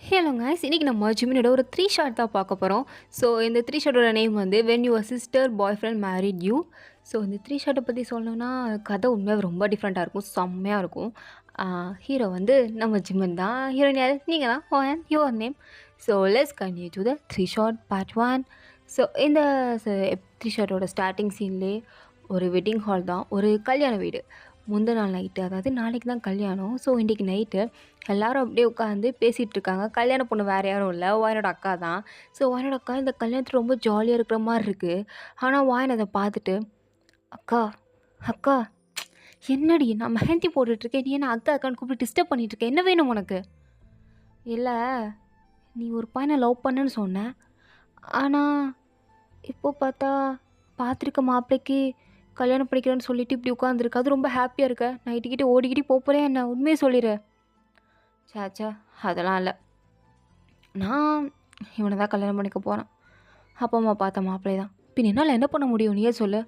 Hello guys, இன்னைக்கு நம்ம ஜிமினோட ஒரு 3 ஷாட் தான் பார்க்க போகிறோம். ஸோ இந்த 3 ஷாட்டோட நேம் வந்து when your sister bye friend married you. So இந்த 3 ஷாட்டை பற்றி சொல்லணும்னா கதை உண்மையாக ரொம்ப டிஃப்ரெண்ட்டாக இருக்கும், செம்மையாக இருக்கும். ஹீரோ வந்து நம்ம ஜிமன் தான், ஹீரோயின் யார் நீங்கள் தான், and your name. So let's continue to the 3 shot part 1. So இந்த 3 ஷாட்டோட ஸ்டார்டிங் சீன்லேயே ஒரு வெட்டிங் ஹால் தான், ஒரு கல்யாண வீடு. முந்தின நாள் நைட்டு, அதாவது நாளைக்கு தான் கல்யாணம். ஸோ இன்றைக்கி நைட்டு எல்லோரும் அப்படியே உட்காந்து பேசிகிட்டு இருக்காங்க. கல்யாண பொண்ணு வேறு யாரும் இல்லை, வாயனோட அக்கா தான். ஸோ வாயனோட அக்கா இந்த கல்யாணத்தில் ரொம்ப ஜாலியாக இருக்கிற மாதிரி இருக்குது. ஆனால் வாயன் அதை பார்த்துட்டு, அக்கா அக்கா என்னடி நான் மெஹந்தி போட்டுட்ருக்கேன், நீ என்ன அக்கா அக்கான்னு கூப்பிட்டு டிஸ்டர்ப் பண்ணிகிட்ருக்கேன், என்ன வேணும் உனக்கு? இல்லை, நீ ஒரு பையனை லவ் பண்ணுன்னு சொன்னேன், ஆனால் இப்போ பார்த்தா பார்த்துருக்க மாப்பிள்ளைக்கு கல்யாணம் பண்ணிக்கிறேன்னு சொல்லிட்டு இப்படி உட்காந்துருக்கு, அது ரொம்ப ஹாப்பியாக இருக்க, நைட்டுக்கிட்டே ஓடிக்கிட்டே போகிறேன், என்ன உண்மையை சொல்லிடு. சாச்சா அதெல்லாம் இல்லை, நான் இவனை தான் கல்யாணம் பண்ணிக்க போகிறேன், அப்பா அம்மா பார்த்த மாப்பிள்ளை தான், பின் என்னால் என்ன பண்ண முடியும் நீயே சொல்லு.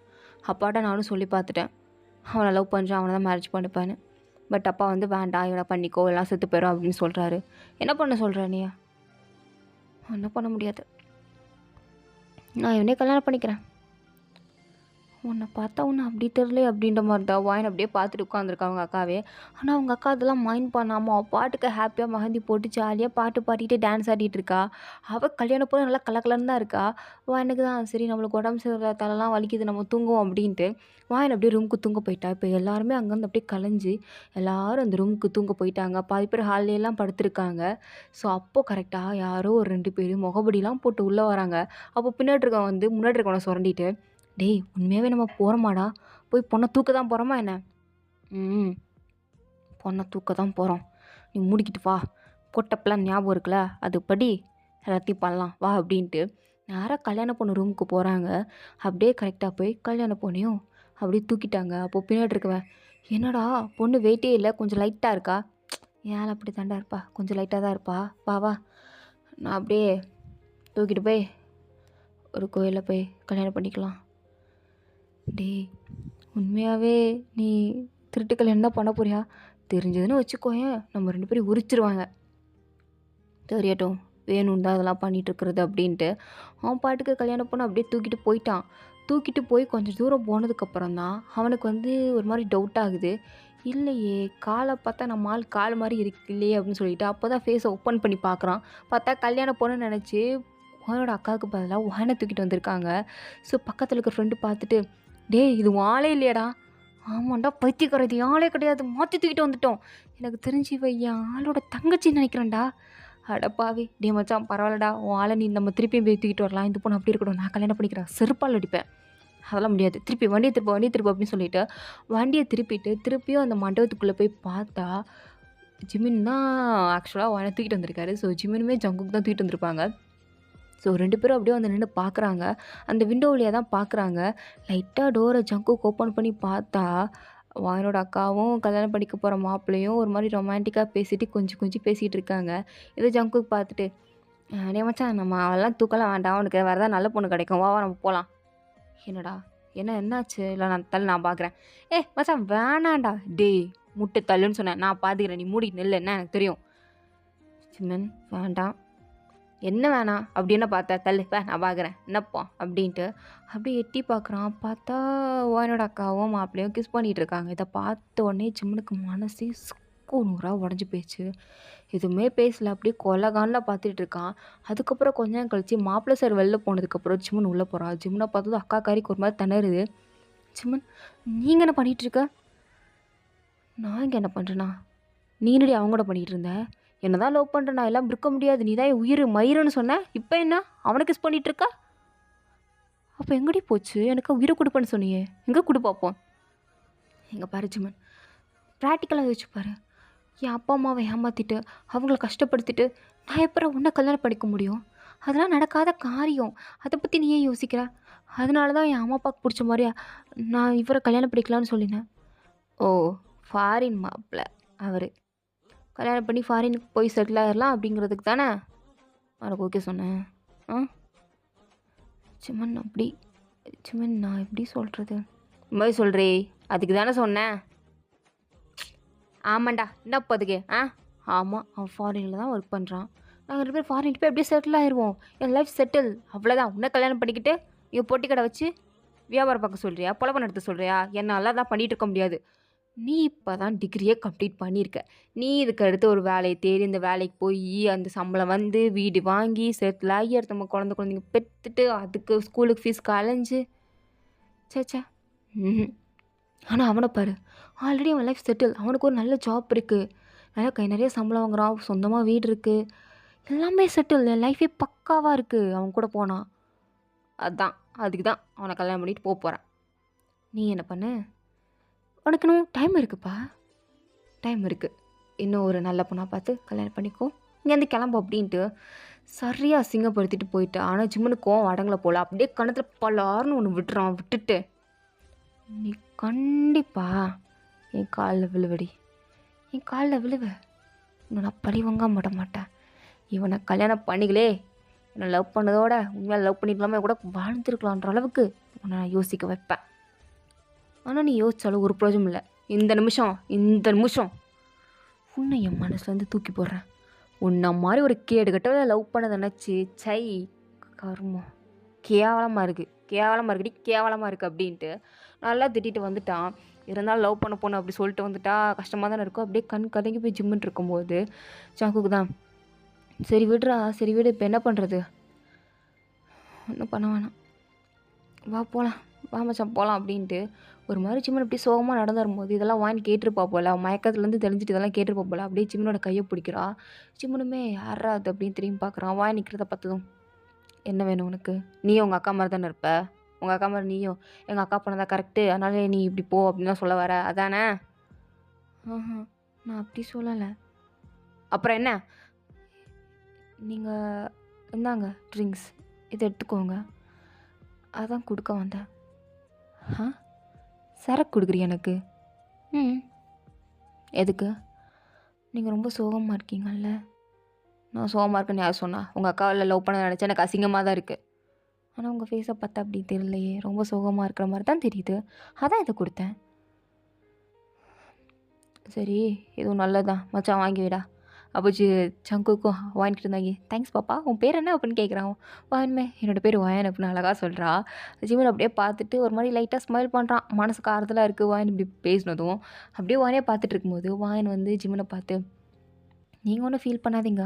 அப்பாட்ட நானும் சொல்லி பார்த்துட்டேன், அவனை லவ் பண்ணுறான், அவனை தான் மேரேஜ் பண்ணிப்பேன்னு. பட் அப்பா வந்து வேண்டாம், இவனை பண்ணிக்கோ எல்லாம் செத்து போயிடும் அப்படின்னு சொல்கிறாரு. என்ன பண்ண சொல்கிற நீ? என்ன பண்ண முடியாது, நான் இவனே கல்யாணம் பண்ணிக்கிறேன். உன்னை பார்த்தா ஒன்று அப்படி தெரில அப்படின்ற மாதிரி தான் வாயின் அப்படியே பார்த்துட்டு உட்காந்துருக்கா அவங்க அக்காவே. ஆனால் அவங்க அக்கா அதெல்லாம் மைண்ட் பண்ணாமல் அவள் பாட்டுக்கு ஹாப்பியாக மெஹந்தி போட்டு ஜாலியாக பாட்டு பாடிட்டு டான்ஸ் ஆடிட்டு இருக்கா. அவள் கல்யாணம் போல நல்லா கலக்கலன்னு தான் இருக்கா. வாயனுக்கு தான் சரி நம்மளுக்கு உடம்பு சரியில்லை, தலைலாம் வலிக்குது, நம்ம தூங்குவோம் அப்படின்ட்டு வாயின் அப்படியே ரூமுக்கு தூங்க போயிட்டா. இப்போ எல்லாருமே அங்கேருந்து அப்படியே கலைஞ்சி எல்லோரும் அந்த ரூமுக்கு தூங்க போயிட்டாங்க. பாதி பேர் ஹால்லையெல்லாம் படுத்துருக்காங்க. ஸோ அப்போது கரெக்டாக யாரோ ஒரு 2 பேர் முகபடிலாம் போட்டு உள்ளே வராங்க. அப்போ பின்னாடி இருக்கவன் வந்து முன்னாடி இருக்கவனை சுரண்டிட்டு, டேய் உண்மையாகவே நம்ம போகிறோமாடா, போய் பொண்ணை தூக்க தான் போகிறோமா என்ன? பொண்ணை தூக்க தான் போகிறோம், நீ மூடிக்கிட்டு வா, போட்டப்பெல்லாம் ஞாபகம் இருக்குல்ல, அது படி எல்லாத்தையும் பண்ணலாம் வா அப்படின்ட்டு நேராக கல்யாண பொண்ணு ரூமுக்கு போகிறாங்க. அப்படியே கரெக்டாக போய் கல்யாண பொண்ணையும் அப்படியே தூக்கிட்டாங்க. அப்போது பின்னாடி இருக்கவன், என்னடா பொண்ணு வெயிட்டே இல்லை, கொஞ்சம் லைட்டாக இருக்கா? ஏன் அப்படி தாண்டா இருப்பா, கொஞ்சம் லைட்டாக தான் இருப்பா, வா வா நான் அப்படியே தூக்கிட்டு போய் ஒரு கோயிலில் போய் கல்யாணம் பண்ணிக்கலாம். டேய் உண்மையாகவே நீ திருட்டு கல்யாணம் தான் பண்ண போறியா? தெரிஞ்சதுன்னு வச்சுக்கோயேன், நம்ம 2 பேரும் உரிச்சிருவாங்க. தெரியட்டும், வேணும்னு தான் அதெல்லாம் பண்ணிகிட்ருக்குறது அப்படின்ட்டு அவன் பாட்டுக்கு கல்யாணம் பண்ண அப்படியே தூக்கிட்டு போயிட்டான். தூக்கிட்டு போய் கொஞ்சம் தூரம் போனதுக்கப்புறம் தான் அவனுக்கு வந்து ஒரு மாதிரி டவுட் ஆகுது. இல்லையே, காலை பார்த்தா நம்ம ஆள் கால் மாதிரி இருக்கு இல்லையே அப்படின்னு சொல்லிட்டு அப்போ தான் ஃபேஸை ஓப்பன் பண்ணி பார்க்குறான். பார்த்தா கல்யாணம் பொண்ணுன்னு நினச்சி அவனோட அக்காவுக்கு பதிலாக வாயனை தூக்கிட்டு வந்திருக்காங்க. ஸோ பக்கத்தில் இருக்க ஃப்ரெண்டு பார்த்துட்டு, டேய் இது ஆளே இல்லையாடா? ஆமாண்டா பைத்தியக்கார, இது ஆளே கிடையாது, மாற்றி தூக்கிட்டு வந்துட்டோம், எனக்கு தெரிஞ்சு இவ என் ஆளோட தங்கச்சின்னு நினைக்கிறேன்டா. அடப்பாவி, டே மச்சான் பரவாயில்லடா, உன் ஆளை நீ நம்ம திருப்பியும் போய் தூக்கிட்டு வரலாம், இந்த பொண்ணு அப்படி இருக்கட்டும், நான் கல்யாணம் பண்ணிக்கிறேன், செருப்பால் அடிப்பேன். அதெல்லாம் முடியாது, திருப்பி வண்டியை திருப்ப அப்படின்னு சொல்லிட்டு வண்டியை திருப்பிட்டு திருப்பியும் அந்த மண்டபத்துக்குள்ளே போய் பார்த்தா ஜிமின் தான் ஆக்சுவலாக அவனை தூக்கிட்டு வந்திருக்காரு. ஸோ ஜிமினுமே ஜங்குக்கு தான் தூக்கிட்டு வந்திருப்பாங்க. ஸோ 2 பேரும் அப்படியே வந்து நின்று பார்க்குறாங்க. அந்த விண்டோ வழியாக தான் பார்க்குறாங்க. லைட்டாக டோரை ஜங்குக்கு ஓப்பன் பண்ணி பார்த்தா வாயனோட அக்காவும் கல்யாணம் பண்ணிக்க போகிற மாப்பிள்ளையும் ஒரு மாதிரி ரொமான்டிக்காக பேசிட்டு கொஞ்சம் பேசிகிட்டு இருக்காங்க. இதை ஜங்குக்கு பார்த்துட்டு, டேய் மச்சான் நம்ம அவெல்லாம் தூக்கலாம் வேண்டாம், அவனுக்கு வேறு ஏதாவது நல்ல பொண்ணு கிடைக்கும், வா நம்ம போகலாம். என்னடா என்னாச்சு? இல்லை நான் பார்க்குறேன். மச்சான் வேணாண்டா, டேய் முட்டை தள்ளுன்னு சொன்னேன், நான் பார்த்துக்கிறேன், நீ மூடி நெல், என்ன எனக்கு தெரியும். சிம்மன் வேண்டாம், என்ன வேணாம் அப்படி என்ன பார்த்தா, தள்ளு நான் பார்க்குறேன் என்னப்பா அப்படின்ட்டு அப்படியே எட்டி பார்க்குறான். பார்த்தா வாயனோட அக்காவும் மாப்பிள்ளையும் கிஸ் பண்ணிகிட்டு இருக்காங்க. இதை பார்த்த உடனே ஜிம்மனுக்கு மனசே நூறாக உடஞ்சி போயிடுச்சு. எதுவுமே பேசல, அப்படியே கொலகானில் பார்த்துட்டு இருக்கான். அதுக்கப்புறம் கொஞ்ச நேரம் கழிச்சு மாப்பிள்ளை சார் வெளில போனதுக்கப்புறம் ஜிம்மன் உள்ளே போகிறான். ஜிம்மனை பார்த்தது அக்கா காரிக்கு ஒரு மாதிரி திணறுது. ஜிம்மன், நீங்கள் என்ன பண்ணிகிட்ருக்க? நான் இங்கே என்ன பண்ணுறேன்னா, நீனடி அவங்க கூட பண்ணிகிட்டு இருந்தேன், என்ன தான் லவ் பண்ணுறேன், நான் எல்லாம் இருக்க முடியாது, நீ தான் உயிர் மயிருன்னு சொன்னேன், இப்போ என்ன அவனை கிஸ் பண்ணிகிட்ருக்கா? அப்போ எங்கடி போச்சு, எனக்கு உயிரை கொடுப்பேன்னு சொன்னியே, எங்கே கொடு பார்ப்போம். எங்கே பாரு ஜிம்மன், ப்ராக்டிக்கலாக யோசிச்சுப்பாரு, என் அப்பா அம்மாவை ஏமாற்றிட்டு அவங்கள கஷ்டப்படுத்திட்டு நான் எப்போ உன்னை கல்யாணம் பண்ணிக்க முடியும்? அதெல்லாம் நடக்காத காரியம், அதை பற்றி நீ ஏன் யோசிக்கிற? அதனால தான் என் அம்மா அப்பாவுக்கு பிடிச்ச மாதிரியா நான் இவரை கல்யாணம் பண்ணிக்கலான்னு சொல்லினேன். ஓ, ஃபாரின் மாப்பிள்ளை அவர், கல்யாணம் பண்ணி ஃபாரினுக்கு போய் செட்டில் ஆகிடலாம் அப்படிங்கிறதுக்கு தானே எனக்கு ஓகே சொன்னேன். சிம்மன் அப்படி, சிம்மன் நான் எப்படி சொல்கிறது, இந்த மாதிரி சொல்கிறே, அதுக்கு தானே சொன்னேன். ஆமாண்டா என்னப்போ அதுக்கு? ஆமாம், அவன் ஃபாரினில் தான் ஒர்க் பண்ணுறான், நாங்கள் 2 பேரும் ஃபாரின் போய் அப்படியே செட்டில் ஆயிடுவோம். என் லைஃப் செட்டில். அவ்வளோதான். உன்னை கல்யாணம் பண்ணிக்கிட்டு இங்கே பொட்டி கடை வச்சு வியாபாரம் பார்க்க சொல்கிறியா? பொழப்பு நடத்த சொல்கிறியா? என்னால் தான் பண்ணிகிட்டு இருக்க முடியாது. நீ இப்போ தான் டிகிரியே கம்ப்ளீட் பண்ணியிருக்க. நீ இதுக்கு அடுத்து ஒரு வேலையை தேடி இந்த வேலைக்கு போய் அந்த சம்பளம் வந்து வீடு வாங்கி செட்டில் ஆகி அடுத்தவங்க குழந்தைங்க பெற்றுட்டு அதுக்கு ஸ்கூலுக்கு ஃபீஸ்க்கு அலைஞ்சு சேச்சே. ஆனால் அவனை பாரு, ஆல்ரெடி அவன் லைஃப் செட்டில். அவனுக்கு ஒரு நல்ல ஜாப் இருக்குது, நல்லா கை நிறைய சம்பளம் வாங்குறான், சொந்தமாக வீடு இருக்குது, எல்லாமே செட்டில். என் லைஃபே பக்காவாக இருக்குது அவன் கூட போனான். அதுக்கு தான் அவனை கல்யாணம் பண்ணிட்டு போகிறேன். நீ என்ன பண்ணு, உனக்கு இன்னும் டைம் இருக்குப்பா, டைம் இருக்குது. இன்னும் ஒரு நல்ல பொண்ணாக பார்த்து கல்யாணம் பண்ணிக்கோ, இங்கேருந்து கிளம்பு அப்படின்ட்டு சரியாக அசிங்கப்படுத்திட்டு போயிட்டு. ஆனால் ஜிம்முன்னு கோவம் அடங்கலை போல் அப்படியே கணத்தில் பலார்னு ஒன்று விட்டுறான். விட்டுட்டு நீ கண்டிப்பா என் காலில் விழுவடி, என் காலில் விழுவ, இன்னும் நான் பழி வாங்க மாட்டேன். இவனை கல்யாணம் பண்ணிக்கலே, என்னை லவ் பண்ணதோட உண்மையாக லவ் பண்ணிக்கலாமே கூட வாழ்ந்துருக்கலான்ற அளவுக்கு உன்னை நான் யோசிக்க வைப்பேன். ஆனால் நீ யோசிச்சாலும் ஒரு பிரயோஜனம் இல்லை. இந்த நிமிஷம் உன்னை என் மனசுலேருந்து தூக்கி போடுறேன். உன்னை மாதிரி ஒரு கேடு கட்ட லவ் பண்ணதை நினச்சி சை கருமம், கேவலமாக இருக்குது அப்படின்ட்டு நல்லா திட்டிட்டு வந்துட்டான். இருந்தாலும் லவ் பண்ண போன அப்படி சொல்லிட்டு வந்துட்டா கஷ்டமாக தானே இருக்கும். அப்படியே கண் கலங்கி போய் ஜிம்முன்னு இருக்கும்போது சாக்குக்கு தான் சரி விடுறா, சரி விடு, இப்போ என்ன பண்ணுறது, ஒன்றும் பண்ண வேணாம், வா போகலாம், வா மச்சான் போகலாம் அப்படின்ட்டு ஒரு மாதிரி ஜிம்மன் அப்படியே சோகமாக நடந்து வரும்போது இதெல்லாம் வாங்கி கேட்டிருப்பா போல், மயக்கத்துலேருந்து தெரிஞ்சுட்டு இதெல்லாம் கேட்டிருப்பா போல். அப்படியே ஜிம்மனோட கையை பிடிக்கிறா. ஜிம்மனுமே யாரா அது அப்படின்னு திரும்பி பார்க்குறான். வாய் நிற்கிறத பார்த்ததும் என்ன வேணும் உனக்கு, நீயும் உங்கள் அக்கா மாதிரி தானே இருப்ப, உங்கள் அக்கா மாதிரி நீயும் எங்கள் அக்கா பண்ணதா கரெக்டு, அதனால நீ இப்படி போ அப்படின்னு தான் சொல்ல வர அதானே? நான் அப்படி சொல்லலை. அப்புறம் என்ன, நீங்கள் இந்தாங்க ட்ரிங்க்ஸ், இதை எடுத்துக்கோங்க, அதான் கொடுக்க வந்தேன். சரக்கு கொடுக்குறியா எனக்கு? எதுக்கு? நீங்கள் ரொம்ப சோகமாக இருக்கீங்கல்ல. நான் சோகமாக இருக்கேன்னு யார் சொன்னா? உங்கள் அக்காவில் லவ் பண்ண நினச்சா எனக்கு அசிங்கமாக தான் இருக்குது. ஆனால் உங்கள் ஃபேஸை பார்த்தா அப்படி தெரியலையே, ரொம்ப சோகமாக இருக்கிற மாதிரி தான் தெரியுது, அதான் இதை கொடுத்தேன். சரி இதுவும் நல்லதான் மச்சான், வாங்கி விடா. அப்போ சங்குக்கும் வாங்கிட்டு இருந்தாங்க. தேங்க்ஸ் பாப்பா, உன் பேர் என்ன அப்படின்னு கேட்குறான். வாயன்மே, என்னோடய பேர் வாயன் அப்படின்னு அழகாக சொல்கிறா. ஜிமன் அப்படியே பார்த்துட்டு ஒரு மாதிரி லைட்டாக ஸ்மைல் பண்ணுறான். மனசுக்கு ஆறுதலாக இருக்குது வாயன் இப்படி பேசினதும். அப்படியே வாயனே பார்த்துட்டு இருக்கும்போது வாயன் வந்து ஜிமனை பார்த்து, நீங்கள் ஒன்றும் ஃபீல் பண்ணாதீங்க,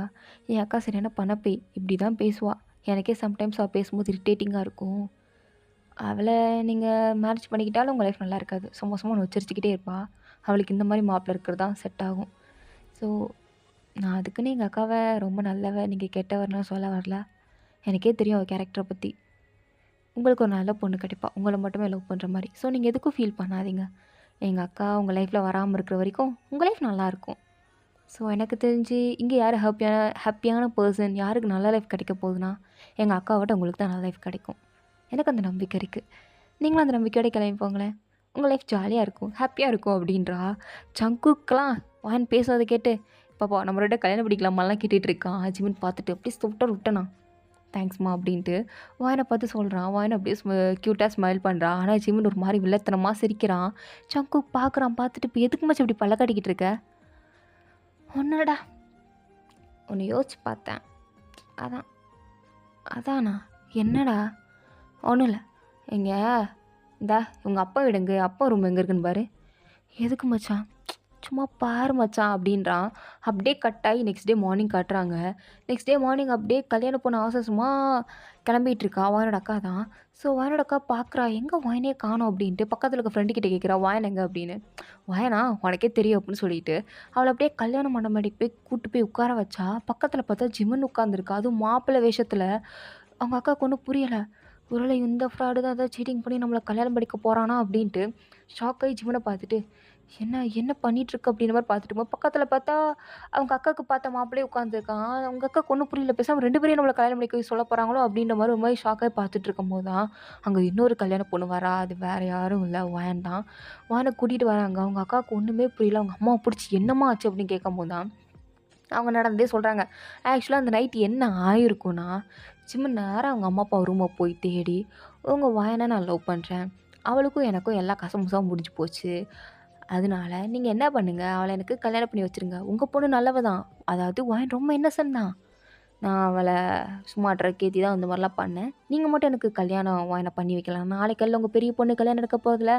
என் அக்கா சரியான பணப்பே, இப்படி தான் பேசுவாள். எனக்கே சம்டைம்ஸ் அவள் பேசும்போது இரிட்டேட்டிங்காக இருக்கும். அவளை நீங்கள் மேரேஜ் பண்ணிக்கிட்டாலும் உங்கள் லைஃப் நல்லா இருக்காது, சும்மா ஒன்று வச்சிருச்சிக்கிட்டே இருப்பாள். அவளுக்கு இந்த மாதிரி மாப்பிள்ளை இருக்கிறது தான் செட் ஆகும். ஸோ நான் அதுக்குன்னு எங்கள் அக்காவை ரொம்ப நல்லவ, நீங்கள் கெட்டவர்லாம் சொல்ல வரல. எனக்கே தெரியும் அவள் கேரக்டரை பற்றி. உங்களுக்கு ஒரு நல்ல பொண்ணு கிடைப்பா, உங்களை மட்டுமே லவ் பண்ணுற மாதிரி. ஸோ நீங்கள் எதுக்கும் ஃபீல் பண்ணாதீங்க. எங்கள் அக்கா உங்கள் லைஃப்பில் வராமல் இருக்கிற வரைக்கும் உங்கள் லைஃப் நல்லாயிருக்கும். ஸோ எனக்கு தெரிஞ்சு இங்கே யார் ஹாப்பியான பர்சன், யாருக்கு நல்ல லைஃப் கிடைக்க போகுதுன்னா எங்கள் அக்காவோட உங்களுக்கு தான் நல்ல லைஃப் கிடைக்கும். எனக்கு அந்த நம்பிக்கை இருக்குது. நீங்களும் அந்த நம்பிக்கையோட கிளம்பி போங்களேன், உங்கள் லைஃப் ஜாலியாக இருக்கும், ஹாப்பியாக இருக்கும் அப்படின்றா. சங்குக்கெலாம் வான் பேசுறதை கேட்டு பாப்பா நம்மளோட கல்யாணம் பிடிக்கலாமாலாம் கேட்டுட்டு இருக்கான். ஜிமின் பார்த்துட்டு அப்படியே விட்டனா தேங்க்ஸ்மா அப்படின்ட்டு வாயனை பார்த்து சொல்கிறான். வாயனை அப்படியே க்யூட்டாக ஸ்மைல் பண்ணுறான். ஆனால் ஜிமின் ஒரு மாதிரி வில்லத்தனமாக சிரிக்கிறான். சங்கு பார்க்குறான். பார்த்துட்டு இப்போ எதுக்கு மச்சான் இப்படி பல்ல காட்டிக்கிட்டு இருக்க? ஒன்றுடா, ஒன்று யோசிச்சு பார்த்தேன், அதானா என்னடா? ஒன்றும் இல்லை, எங்கே இந்தா உங்கள் அப்பா வீடு எங்கே, அப்பா ரூம் எங்கே இருக்குன்னு பாரு. எதுக்கு மச்சான்? சும்மா பாரு மச்சான் அப்படின்றான். அப்படியே கட்டாகி நெக்ஸ்ட் டே மார்னிங் காட்டுறாங்க. நெக்ஸ்ட் டே மார்னிங் அப்படியே கல்யாணம் போன அவசரமாக கிளம்பிகிட்ருக்கா. வாயனோட அக்கா தான். ஸோ வாயனோட அக்கா பார்க்குறா, எங்கே வாயனே காணோம் அப்படின்ட்டு பக்கத்தில் இருக்க ஃப்ரெண்டுக்கிட்ட கேட்குறா, வாயன் எங்கே அப்படின்னு. வாயனா உனக்கே தெரியும் அப்படின்னு சொல்லிட்டு அவளை அப்படியே கல்யாண மண்டபடிக்கு போய் கூப்பிட்டு போய் உட்கார வச்சா. பக்கத்தில் பார்த்தா ஜிம்மன் உட்காந்துருக்கா, அதுவும் மாப்பிள்ளை வேஷத்தில். அவங்க அக்காவுக்கு ஒன்றும் புரியலை. ஒருவேளை இந்த ஃப்ராடு தான் ஏதாவது சீட்டிங் பண்ணி நம்மளை கல்யாணம் படிக்க போகிறானா அப்படின்ட்டு ஷாக்காகி ஜிம்மனை பார்த்துட்டு என்ன பண்ணிகிட்ருக்கு அப்படின்ற மாதிரி பார்த்துட்டு பக்கத்தில் பார்த்தா அவங்க அக்காவுக்கு பார்த்த மாப்பிள்ளையே உட்காந்துருக்கான். அவங்க அக்காவுக்கு ஒன்றும் புரியல, பேசாமல் 2 பேரையும் நம்மளை கல்யாணம் பண்ணிக்க சொல்ல போகிறாங்களோ அப்படின்ற மாதிரி ஒரு மாதிரி ஷாக்காகி பார்த்துட்டு இருக்கும் போது தான் அங்கே இன்னொரு கல்யாண பொண்ணு வரா. அது வேறு யாரும் இல்லை, வாயன் தான். வாயனை கூட்டிகிட்டு வராங்க. அவங்க அக்காவுக்கு ஒன்றுமே புரியல. அவங்க அம்மாவை பிடிச்சி என்னம்மா ஆச்சு அப்படின்னு கேட்கும் போது தான் அவங்க நடந்தே சொல்கிறாங்க. ஆக்சுவலாக அந்த நைட்டு என்ன ஆயிருக்கும்னா, சின்ன நேரம் அவங்க அம்மா அப்பா ரூமை போய் தேடி உங்கள் வாயனை நான் லவ் பண்ணுறேன், அவளுக்கும் எனக்கும் எல்லா கசமுசாவும் முடிஞ்சு போச்சு, அதனால நீங்கள் என்ன பண்ணுங்கள், அவளை எனக்கு கல்யாணம் பண்ணி வச்சுருங்க, உங்கள் பொண்ணு நல்லவ தான், அதாவது வாயன் ரொம்ப இன்னசென்ட் தான், நான் அவளை சும்மா ட்ரக் தான் இந்த மாதிரிலாம் பண்ணேன். நீங்கள் மட்டும் எனக்கு கல்யாணம் என்ன பண்ணி வைக்கலாம். நாளைக்கு காலையில உங்கள் பெரிய பொண்ணு கல்யாணம் நடக்க போகுதுல,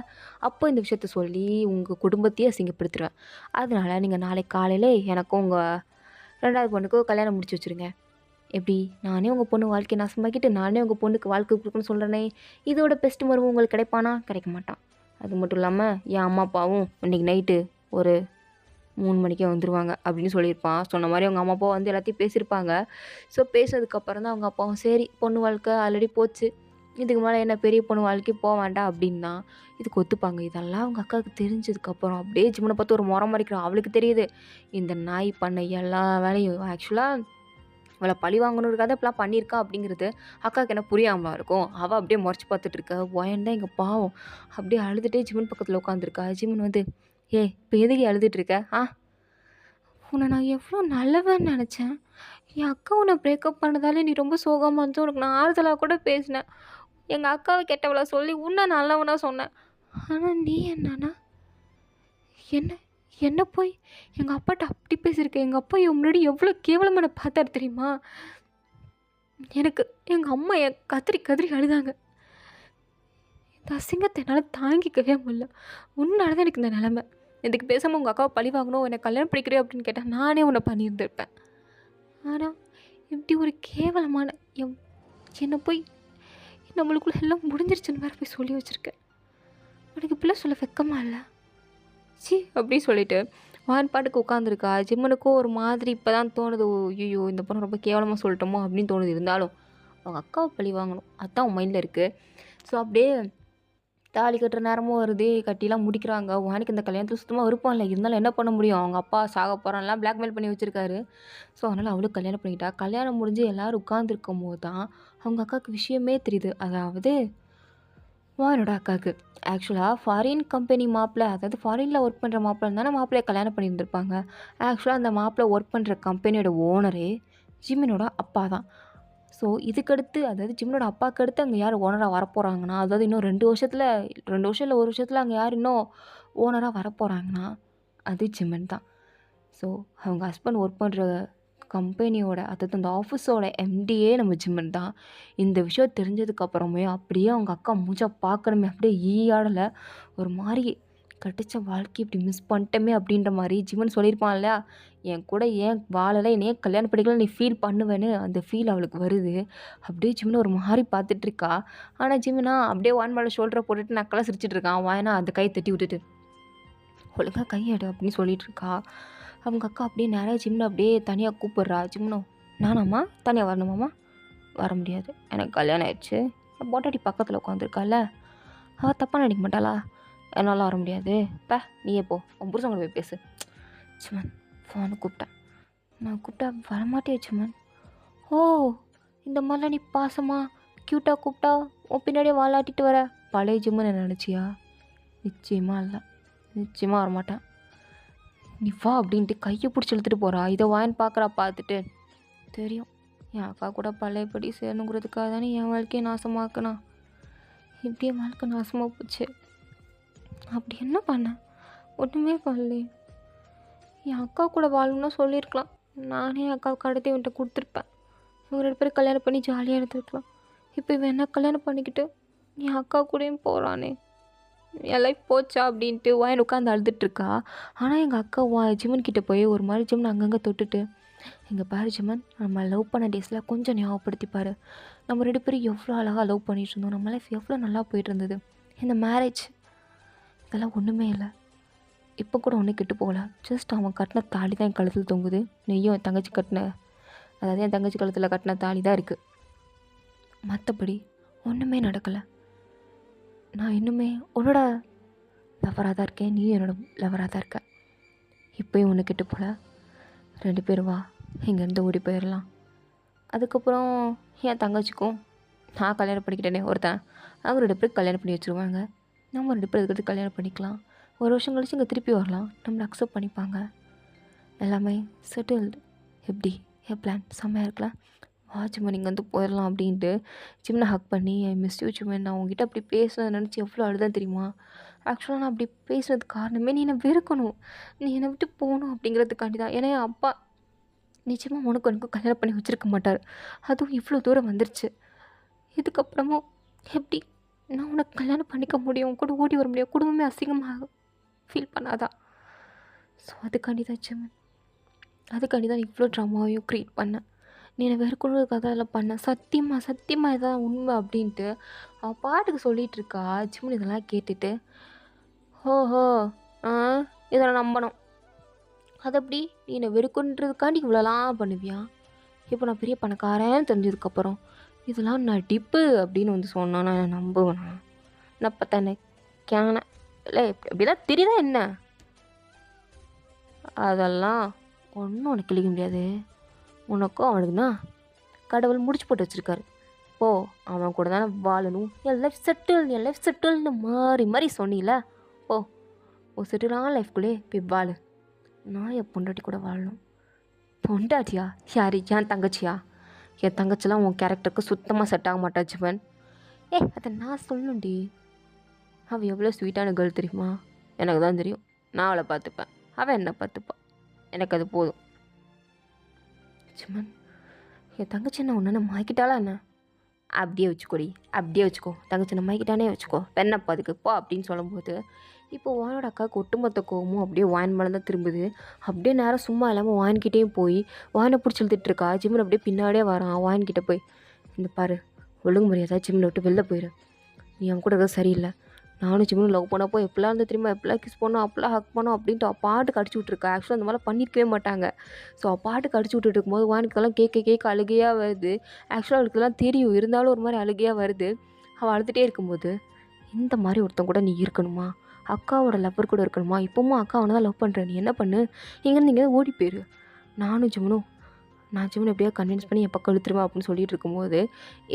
அப்போ இந்த விஷயத்த சொல்லி உங்கள் குடும்பத்தையே அசிங்கப்படுத்திருவேன். அதனால நீங்கள் நாளைக்கு காலையில எனக்கும் உங்கள் 2வது பொண்ணுக்கும் கல்யாணம் முடிச்சு வச்சுருங்க. எப்படி? நானே உங்கள் பொண்ணு வாழ்க்கைய நாசமாக்கிட்டு, நானே உங்கள் பொண்ணுக்கு வாழ்க்கை குடுக்கணும்னு சொல்கிறேனே, இதோட பெஸ்ட் மருமகன் உங்களுக்கு கிடைப்பானா? கிடைக்க மாட்டான். அது மட்டும் இல்லாமல் என் அம்மா அப்பாவும் இன்னைக்கு நைட்டு ஒரு 3 மணிக்கே வந்துருவாங்க அப்படின்னு சொல்லியிருப்பான். சொன்ன மாதிரி அவங்க அம்மா அப்பா வந்து எல்லாத்தையும் பேசியிருப்பாங்க. ஸோ பேசினதுக்கப்புறம் தான் அவங்க அப்பாவும் சரி பொண்ணு வாழ்க்கை ஆல்ரெடி போச்சு. இதுக்கு மேலே என்ன பெரிய பொண்ணு வாழ்க்கை போக வேண்டாம் அப்படின்னா இதுக்கு ஒத்துப்பாங்க. இதெல்லாம் அவங்க அக்காவுக்கு தெரிஞ்சதுக்கப்புறம் அப்படியே ஜிம்மனை பார்த்து ஒரு முறை மறைக்கிறான். அவளுக்கு தெரியுது இந்த நாய் பண்ண எல்லா வேலையும் ஆக்சுவலாக அவளை பழி வாங்கணுன்றதுக்காக இப்படிலாம் பண்ணியிருக்கா அப்படிங்கிறது அக்காவுக்கு என்ன புரியாமலா இருக்கும். அவள் அப்படியே முறைச்சி பார்த்துட்டு இருக்கா. தான் எங்கள் பாவம் அப்படியே அழுதுகிட்டே ஜிம்மன் பக்கத்தில் உட்காந்துருக்கா. ஜிம்மன் வந்து இப்போ எதுக்கு அழுதுட்டு இருக்க? உன்னை நான் எவ்வளோ நல்லவன்னு நினச்சேன். என் அக்கா உன்னை பிரேக்கப் பண்ணதாலே நீ ரொம்ப சோகமாக இருந்துச்சு. உனக்கு நான் ஆறுதலாக கூட பேசினேன். எங்கள் அக்காவை கெட்டவளா சொல்லி உன்னை நல்லவனா சொன்னேன். ஆனால் நீ என்னன்னா என்ன என்ன போய் எங்கள் அப்பாட்ட அப்படி பேசியிருக்க. எங்கள் அப்பா இவன் முன்னாடி எவ்வளோ கேவலமாக என்னை பார்த்தாரு தெரியுமா? எனக்கு எங்கள் அம்மா என் கதறி கதறி அழுதாங்க. இந்த அசிங்கத்தை என்னால் தாங்கிக்கவே முடியல. உன்னால தான் எனக்கு இந்த நிலமை. இதுக்கு பேசாமல் உங்கள் அக்காவை பழி வாங்கணும், என்னை கல்யாணம் படிக்கிறேன் அப்படின்னு கேட்டால் நானே உன்னை பண்ணியிருந்திருப்பேன். ஆனால் இப்படி ஒரு கேவலமான என்னை போய் நம்மளுக்குள்ள எல்லாம் முடிஞ்சிருச்சுன்னு வேறு போய் சொல்லி வச்சுருக்கேன். உனக்கு இப்படிலாம் சொல்ல வெக்கமா இல்லை? சி அப்படி சொல்லிட்டு வான் பாட்டுக்கு உட்காந்துருக்கா. ஜிம்மனுக்கும் ஒரு மாதிரி இப்போ தான் தோணுது. ஐயோ இந்த பொண்ணு ரொம்ப கேவலமாக சொல்லிட்டோமோ அப்படின்னு தோணுது. இருந்தாலும் அவங்க அக்காவை பழி வாங்கணும் அதுதான் அவன் மைண்டில் இருக்குது. ஸோ அப்படியே தாலி கட்டுற நேரமும் வருது. கட்டிலாம் முடிக்கிறாங்க. வானுக்கு இந்த கல்யாணத்தில் சுத்தமாக விருப்பம் இல்லை. இருந்தாலும் என்ன பண்ண முடியும்? அவங்க அப்பா சாக போகிறான்லாம் பிளாக்மெயில் பண்ணி வச்சுருக்காரு. ஸோ அதனால் அவளும் கல்யாணம் பண்ணிக்கிட்டா. கல்யாணம் முடிஞ்சு எல்லோரும் உட்காந்துருக்கும் போது தான் அவங்க அக்காவுக்கு விஷயமே தெரியுது. அதாவது வானோட அக்காவுக்கு ஆக்சுவலாக ஃபாரின் கம்பெனி மாப்பிள்ளை, அதாவது ஃபாரினில் ஒர்க் பண்ணுற மாப்பிள்ளை தானே மாப்பிள்ளையை கல்யாணம் பண்ணியிருந்திருப்பாங்க. ஆக்சுவலாக அந்த மாப்பிள்ளை ஒர்க் பண்ணுற கம்பெனியோட ஓனரே ஜிம்மினோட அப்பா தான். ஸோ இதுக்கடுத்து அதாவது ஜிம்மினோட அப்பாவுக்கு அடுத்து அங்கே யார் ஓனராக வரப்போகிறாங்கன்னா, அதாவது இன்னும் 2 வருஷத்தில் 2 வருஷம் இல்லை 1 வருஷத்தில் அங்கே யார் இன்னும் ஓனராக வரப்போகிறாங்கன்னா அது ஜிம்மன் தான். ஸோ அவங்க ஹஸ்பண்ட் ஒர்க் பண்ணுற கம்பெனியோட அதாவது அந்த ஆஃபீஸோட எம்டியே நம்ம ஜிம்மன் தான். இந்த விஷயம் தெரிஞ்சதுக்கப்புறமே அப்படியே அவங்க அக்கா மூஞ்சா பார்க்கணுமே அப்படியே ஈயாடலை. ஒரு மாதிரி கட்டிச்ச வாழ்க்கை இப்படி மிஸ் பண்ணிட்டோமே அப்படின்ற மாதிரி ஜிம்மன் சொல்லியிருப்பான் இல்லையா, என் கூட ஏன் வாழலை, என்னையே கல்யாணம் பண்ணிக்கலாம் நீ ஃபீல் பண்ணுவேன்னு அந்த ஃபீல் அவளுக்கு வருது. அப்படியே ஜிம்மனை ஒரு மாதிரி பார்த்துட்டு இருக்கா. ஆனால் ஜிம்மனா அப்படியே வான் மேலே ஷோல்டரை போட்டுட்டு நக்கெல்லாம் சிரிச்சிட்டு இருக்கான். வாயனா அந்த கையை தட்டி விட்டுட்டு ஒழுங்காக கையெடு அப்படின்னு சொல்லிட்டு இருக்கா. அவங்க அக்கா அப்படியே நிறைய ஜிம்னை அப்படியே தனியாக கூப்பிட்றா. ஜிம்னோ நானாம்மா தனியாக வரணுமாம்மா? வர முடியாது, எனக்கு கல்யாணம் ஆயிடுச்சு. பொட்டாட்டி பக்கத்தில் உட்காந்துருக்கால, அவள் தப்பாக நினைக்க மாட்டாளா? என்னால் வர முடியாது. நீயே போ, உன் புருஷன் கூட போய் பேசு. சுமன் ஃபோனை கூப்பிட்டேன். நான் கூப்பிட்டா வரமாட்டே சுமன். ஓ இந்த மாதிரிலாம் நீ பாசமா க்யூட்டாக கூப்பிட்டா உன் பின்னாடியே வாலாட்டிட்டு வர பழைய ஜிம்முன்னு நினச்சியா? நிச்சயமாக இல்லை, நிச்சயமாக வரமாட்டேன். நீ வா அப்படின்ட்டு கையை பிடிச்சி இழுத்துட்டு போகிறா. இதை வான்னு பார்க்குறா. பார்த்துட்டு தெரியும் என் அக்கா கூட பழையபடி சேரணுங்கிறதுக்காக தானே என் வாழ்க்கையை நாசமாக்குனா. இப்படியே வாழ்க்கை நாசமாக போச்சு. அப்படி என்ன பண்ணேன்? ஒன்றுமே பண்ணலையே. என் அக்கா கூட வாழணும்னா சொல்லியிருக்கலாம். நானே அக்காவுக்கு அடுத்து இவன்கிட்ட கொடுத்துருப்பேன். இவங்க 2 பேரும் கல்யாணம் பண்ணி ஜாலியாக இருந்துருக்கலாம். இப்போ இவன் என்ன கல்யாணம் பண்ணிக்கிட்டு என் அக்கா கூடயும் போகிறானே, என் லைஃப் போச்சா அப்படின்ட்டு வாயின் உட்காந்து அழுதுட்டுருக்கா. ஆனால் எங்கள் அக்கா ஜிம்மன் கிட்டே போய் ஒரு மாதிரி ஜிம்மன் அங்கங்கே தொட்டுட்டு, இங்கே பாரு ஜிம்மன், நம்ம லவ் பண்ண டேஸில் கொஞ்சம் ஞாபகப்படுத்திப்பார். நம்ம 2 பேரும் எவ்வளோ அழகாக லவ் பண்ணிட்டு இருந்தோம். நம்ம லைஃப் எவ்வளோ நல்லா போயிட்டு இருந்தது. இந்த மேரேஜ் இதெல்லாம் ஒன்றுமே இல்லை. இப்போ கூட ஒன்றும் கெட்டு போகல. ஜஸ்ட் அவன் கட்டின தாலி தான் என் கழுத்தில் தொங்குது. நெய்யும் என் தங்கச்சி கட்டின, அதாவது என் தங்கச்சி கழுத்தில் கட்டின தாலி தான் இருக்குது. மற்றபடி ஒன்றுமே நடக்கலை. நான் இன்னுமே உன்னோட லவராக தான் இருக்கேன், நீ என்னோட லவராக தான் இருக்க. இப்போயும் ஒன்று கெட்டு போகல. 2 பேரும் வா, இங்கேருந்து ஓடி போயிடலாம். அதுக்கப்புறம் என் தங்கச்சிக்கும் நான் கல்யாணம் பண்ணிக்கிட்டேனே ஒருத்தன், அவங்க 2 பேருக்கு கல்யாணம் பண்ணி வச்சுருவாங்க. நம்ம 2 பேர் இருக்கிறது கல்யாணம் பண்ணிக்கலாம். 1 வருஷம் கழிச்சு இங்கே திருப்பி வரலாம். நம்மளை அக்செப்ட் பண்ணிப்பாங்க. எல்லாமே செட்டில்டு. எப்படி என் பிளான் செம்மையாக இருக்கலாம். வா ஜிம்மன் இங்கேருந்து போயிடலாம் அப்படின்ட்டு ஜிம்மனை ஹக் பண்ணி ஐ மிஸ் யூ ஜிம்மன், நான் உங்ககிட்ட அப்படி பேசுனதை நினச்சி எவ்வளோ அழுதான் தெரியுமா? ஆக்சுவலாக நான் அப்படி பேசுனதுக்கு காரணமே நீ என்னை வெறுக்கணும், நீ என்னை விட்டு போகணும் அப்படிங்கிறதுக்காண்டி தான். ஏன்னா என் அப்பா நிச்சயமாக உனக்கு எனக்கும் கல்யாணம் பண்ணி வச்சுருக்க மாட்டார். அதுவும் இவ்வளோ தூரம் வந்துருச்சு. இதுக்கப்புறமும் எப்படி நான் உனக்கு கல்யாணம் பண்ணிக்க முடியும்? கூட ஓடி வர முடியும்? குடும்பமே அசிங்கமாக ஃபீல் பண்ணாதா? ஸோ அதுக்காண்டி தான் ஜெமன், அதுக்காண்டி தான் இவ்வளோ ட்ராமாவையும் க்ரியேட் பண்ணேன். நீ என்னை வெறுக்கணுன்றதுக்காக தான் இதெல்லாம் பண்ணேன். சத்தியமாக இதான் உண்மை அப்படின்ட்டு அவள் பாட்டுக்கு சொல்லிகிட்டு இருக்கா. ஜிம்னு இதெல்லாம் கேட்டுட்டு, ஓஹோ ஆ இதை நம்பணும். அது எப்படி நீ என்னை வெறுக்குன்றதுக்காண்டி இவ்வளோலாம் பண்ணுவியா? இப்போ நான் பெரிய பணக்காரன்னு தெரிஞ்சதுக்கப்புறம் இதெல்லாம் நடிப்பு அப்படின்னு வந்து சொன்னா நான் நம்புவேனா? நான் பார்த்தா என்ன கேன இல்லை அப்படிலாம் தெரியுதா என்ன? அதெல்லாம் ஒன்றும் உனக்கு கிழிக்க முடியாது. உனக்கும் அவனுக்கு தான் கடவுள் முடிச்சு போட்டு வச்சுருக்காரு. ஓ அவன் கூட தானே வாழணும், என் லைஃப் செட்டில்னு மாறி சொன்னீல. ஓ ஓ செட்டிலான லைஃப்குள்ளே போய் வாழு. நான் என் பொண்டாட்டி கூட வாழணும். பொண்டாட்டியா? யார்? என் தங்கச்சியா? என் தங்கச்சிலாம் உன் கேரக்டருக்கு சுத்தமாக செட் ஆக மாட்டா ஜிவன். அதை நான் சொல்லணும்டி. அவள் எவ்வளோ ஸ்வீட்டான கேர்ள் தெரியுமா? எனக்கு தான் தெரியும். நான் அவளை பார்த்துப்பேன், அவள் என்ன பார்த்துப்பான். எனக்கு அது போதும். ஜிவன், என் தங்கச்சி என்ன ஒன்று மாய்க்கிட்டாளா என்ன? அப்படியே வச்சுக்கோ. தங்கச்சி நான் மாய்க்கிட்டானே வச்சுக்கோ. பெண்ணப்பா அதுக்கு போ அப்படின்னு சொல்லும்போது இப்போ வானோட அக்காவுக்கு ஒட்டுமொத்த கோவமும் அப்படியே வாயின் மேலே தான் திரும்புது. அப்படியே நேரம் சும்மா இல்லாமல் வாயின்கிட்டேயும் போய் வாயினை பிடிச்சி இழுத்துட்டு இருக்கா. ஜிம்மன் அப்படியே பின்னாடியே வரான். வாயின்கிட்ட போய், இந்த பாரு ஒழுங்கு மரியாதை ஜிம்மில் விட்டு வெளில போயிடு. நீ அவன் கூட இருக்கிறது சரியில்லை. நானும் ஜிம்மில் லவ் பண்ணப்போ எப்படிலாம் இருந்து தெரியுமா? எப்படிலாம் கிஸ் பண்ணோம், அப்பெல்லாம் ஹக் பண்ணோம் அப்படின்ட்டு பாட்டுக்கு அடிச்சு விட்ருக்கா. ஆக்சுவலாக அந்த மாதிரிலாம் பண்ணியிருக்கவே மாட்டாங்க. ஸோ பாட்டுக்கு அடிச்சு விட்டுட்டு இருக்கும்போது வானிக்கெல்லாம் கேட்க அழுகையாக வருது. ஆக்சுவலாக அவளுக்கு இதெல்லாம் தெரியும், இருந்தாலும் ஒரு மாதிரி அழுகையாக வருது. அவள் அழுதுகிட்டே இருக்கும்போது, இந்த மாதிரி ஒருத்தன் கூட நீ இருக்கணுமா? அக்காவோட லவ்வர் கூட இருக்கணுமா? இப்போவும் அக்கா அவனை தான் லவ் பண்ணுறேன். நீ என்ன பண்ணு, இங்கேருந்து நீங்கள் ஓடி போயிரு. நான் ஜிம்னு எப்படியோ கன்வின்ஸ் பண்ணி என் பக்கம் இழுத்துருவேன் அப்படின்னு சொல்லிட்டு இருக்கும்போது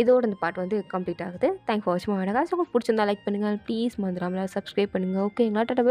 இதோட இந்த பாட்டு வந்து கம்ப்ளீட் ஆகுது. தேங்க் ஃபார் வாட்சிங் மை வீடியோ. உங்களுக்கு பிடிச்சிருந்தா லைக் பண்ணுங்கள். ப்ளீஸ் மறந்துடாமல் சப்ஸ்கிரைப் பண்ணுங்கள். ஓகேங்களா? Tata bye.